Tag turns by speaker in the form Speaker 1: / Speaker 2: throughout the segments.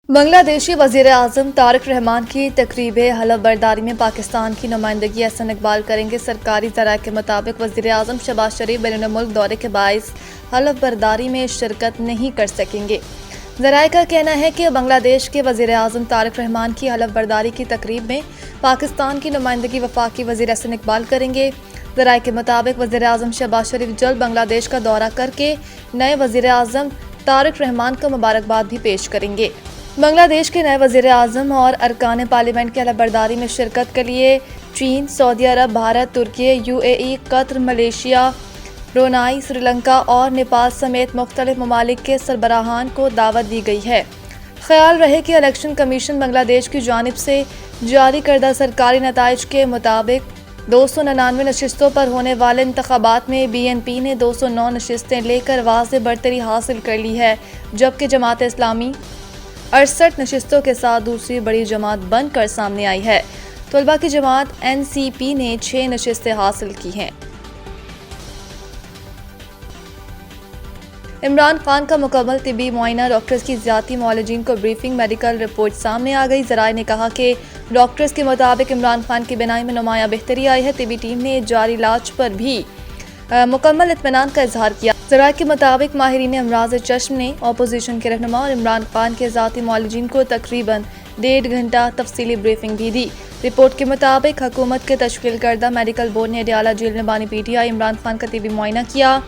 Speaker 1: बांग्लादेशी वज़ीर-ए-आज़म तारिक रहमान की तकरीब हलफ बरदारी में पाकिस्तान की नुमाइंदगी एहसन इकबाल करेंगे। सरकारी ज़राए के मुताबिक वज़ीर-ए-आज़म शहबाज शरीफ बैरून मुल्क दौरे के बाइस हलफ बरदारी में शिरकत नहीं कर सकेंगे। ज़राए का कहना है कि बांग्लादेश के वज़ीर-ए-आज़म तारिक रहमान की हलफ बरदारी की तकरीब में पाकिस्तान की नुमाइंदगी वफाकी वज़ीर एहसन इकबाल करेंगे। ज़राए के मुताबिक वज़ीर-ए-आज़म शहबाज शरीफ जल्द बांग्लादेश का दौरा करके नए वज़ीर-ए-आज़म तारिक रहमान को मुबारकबाद भी पेश करेंगे। बांग्लादेश के नए वज़ीर-ए-आज़म और अरकान पार्लियामेंट की हलफ बरदारी में शिरकत के लिए चीन, सऊदी अरब, भारत, तुर्की, UAE, Qatar, Malaysia, Brunei, Sri Lanka और नेपाल समेत मुख्तलिफ ममालिक के सरबराहान को दावत दी गई है। ख्याल रहे कि इलेक्शन कमीशन बांग्लादेश की जानिब से जारी करदा सरकारी नताइज के मुताबिक 299 नशिस्तों पर होने वाले इंतखाबात में BNP ने 209 नशिस्तें लेकर वाज़ेह बढ़तरी हासिल कर ली है, जबकि जमात इस्लामी 68 नशिस्तों के साथ दूसरी बड़ी जमात बनकर सामने आई है। तलबा की जमात NCP ने 6 नशिस्तें हासिल की हैं। इमरान खान का मुकम्मल तिब्बी मुआयना, डॉक्टर्स की ज़्यादती, मौलजीन को ब्रीफिंग, मेडिकल रिपोर्ट सामने आ गई। ज़राए ने कहा कि डॉक्टर्स के मुताबिक इमरान खान की बीनाई में नुमायां बेहतरी आई है। तिब्बी टीम ने जारी इलाज पर भी मुकम्मल इत्मीनान का इजहार किया। ज़राए के मुताबिक माहिरीन अमराज़ चश्म ने अपोजिशन के रहनुमा और इमरान खान के ज़ाती मौलजीन को तकरीबन 1.5 घंटा तफसीली ब्रीफिंग भी दी। रिपोर्ट के मुताबिक हुकूमत के तश्कील करदा मेडिकल बोर्ड ने अडयाला जेल में बानी PTI इमरान खान का तिब्बी मुआयना किया।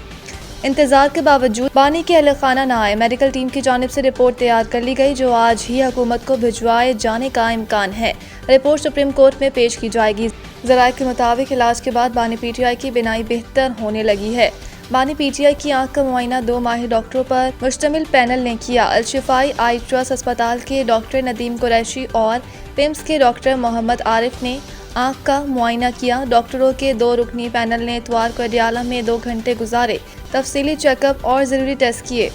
Speaker 1: इंतजार के बावजूद बानी के अहल खाना न आए। मेडिकल टीम की जानिब से रिपोर्ट तैयार कर ली गई, जो आज ही हुकूमत को भिजवाए जाने का इम्कान है। रिपोर्ट सुप्रीम कोर्ट में पेश की जाएगी। ज़राए के मुताबिक इलाज के बाद बानी PTI की बीनाई बेहतर होने लगी है। बानी PTI की आंख का मुआयना 2 माहिर डॉक्टरों पर मुश्तमिल पैनल ने किया। अल-शिफाई आई ट्रस्ट अस्पताल के डॉक्टर नदीम कुरैशी और पिम्स के डॉक्टर मोहम्मद आरिफ ने आंख का मुआयना किया। डॉक्टरों के 2 रुकनी पैनल ने इतवार को अडयाला में 2 घंटे गुजारे, तफसीली चेकअप और ज़रूरी टेस्ट किए।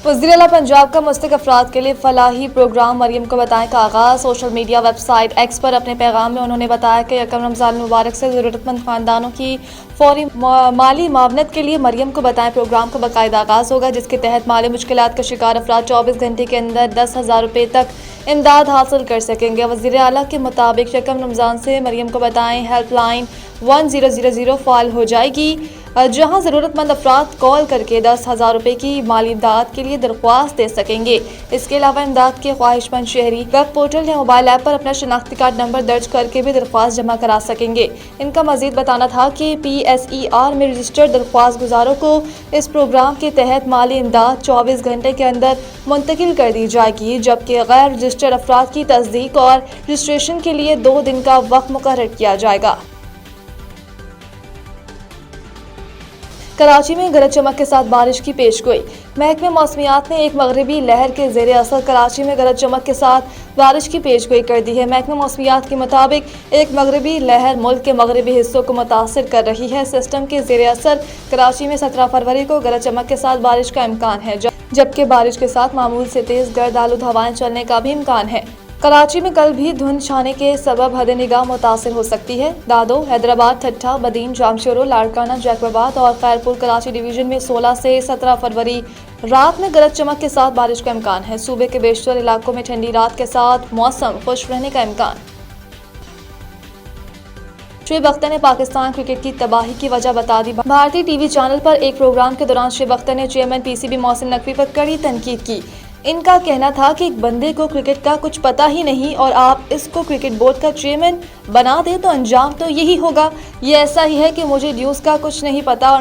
Speaker 1: वज़ीर-ए-आला पंजाब का मुस्तहिक़ अफराद के लिए फलाही प्रोग्राम मरियम को बताएं का आगाज़। सोशल मीडिया वेबसाइट X पर अपने पैगाम में उन्होंने बताया कि यकम रमज़ान मुबारक से ज़रूरतमंद ख़ानदानों की फौरी माली मावनत के लिए मरियम को बताएं प्रोग्राम का बाकायदा आगाज़ होगा, जिसके तहत माली मुश्किलात का शिकार अफराद 24 घंटे के अंदर 10,000 रुपये तक इमदाद हासिल कर सकेंगे। वज़ीर-ए-आला के मुताबिक यकम रमज़ान से मरियम को बताएं हेल्पलाइन 1000 फ़ाल हो जाएगी, जहां ज़रूरतमंद अफराद कॉल करके 10,000 रुपये की माली इमदाद के लिए दरख्वास्त दे सकेंगे। इसके अलावा इमदाद के ख्वाहिशमंद शहरी वेब पोर्टल या मोबाइल ऐप पर अपना शनाख्ती कार्ड नंबर दर्ज करके भी दरख्वास्त जमा करा सकेंगे। इनका मजीद बताना था कि PSER में रजिस्टर्ड दरख्वास्त गुजारों को इस प्रोग्राम के तहत माली इमदाद 24 घंटे के अंदर मुंतकिल कर दी जाएगी, जबकि गैर रजिस्टर्ड अफराद की तस्दीक और रजिस्ट्रेशन के लिए 2 दिन का वक्त मुकर्रर किया जाएगा। कराची में गरज चमक के साथ बारिश की पेशगोई। महकमे मौसमियात ने एक मगरबी लहर के ज़ेरे असर कराची में गरज चमक के साथ बारिश की पेशगोई कर दी है। महकमे मौसमियात के मुताबिक एक मगरबी लहर मुल्क के मगरबी हिस्सों को मुतासिर कर रही है। सिस्टम के ज़ेरे असर कराची में 17 फरवरी को गरज चमक के साथ बारिश का इम्कान है, जबकि बारिश के साथ मामूल से तेज गर्द आलूद हवाएं चलने का भी इम्कान है। कराची में कल भी धुंध छाने के सबब हद निगाह मुतासिर हो सकती है। दादो, हैदराबाद, ठट्ठा, बदीन, जामशोरो, लाड़काना, जैकबाबाद और खैरपुर कराची डिवीजन में 16 से 17 फरवरी रात में गरज चमक के साथ बारिश का इम्कान है। सूबे के बेशतर इलाकों में ठंडी रात के साथ मौसम खुश रहने का इम्कान। शुएब अख्तर ने पाकिस्तान क्रिकेट की तबाही की वजह बता दी। भारतीय TV चैनल पर एक प्रोग्राम के दौरान शुएब अख्तर ने चेयरमैन PCB मोहसिन नकवी पर कड़ी तनकीद की। इनका कहना था कि एक बंदे को क्रिकेट का कुछ पता ही नहीं और आप इसको क्रिकेट बोर्ड का चेयरमैन बना दें तो अंजाम तो यही होगा। ये ऐसा ही है कि मुझे न्यूज़ का कुछ नहीं पता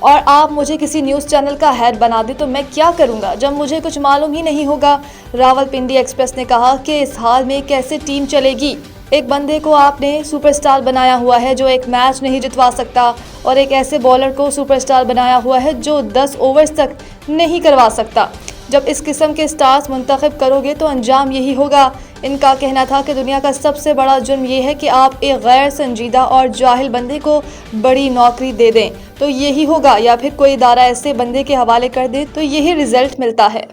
Speaker 1: और आप मुझे किसी न्यूज़ चैनल का हेड बना दें तो मैं क्या करूंगा जब मुझे कुछ मालूम ही नहीं होगा। रावलपिंडी एक्सप्रेस ने कहा कि इस हाल में कैसे टीम चलेगी। एक बंदे को आपने सुपरस्टार बनाया हुआ है जो एक मैच नहीं जितवा सकता, और एक ऐसे बॉलर को सुपरस्टार बनाया हुआ है जो 10 ओवर्स तक नहीं करवा सकता। जब इस किस्म के स्टार्स मुंतखब करोगे तो अंजाम यही होगा। इनका कहना था कि दुनिया का सबसे बड़ा जुर्म यह है कि आप एक गैर संजीदा और जाहिल बंदे को बड़ी नौकरी दे दें तो यही होगा, या फिर कोई इदारा ऐसे बंदे के हवाले कर दे तो यही रिजल्ट मिलता है।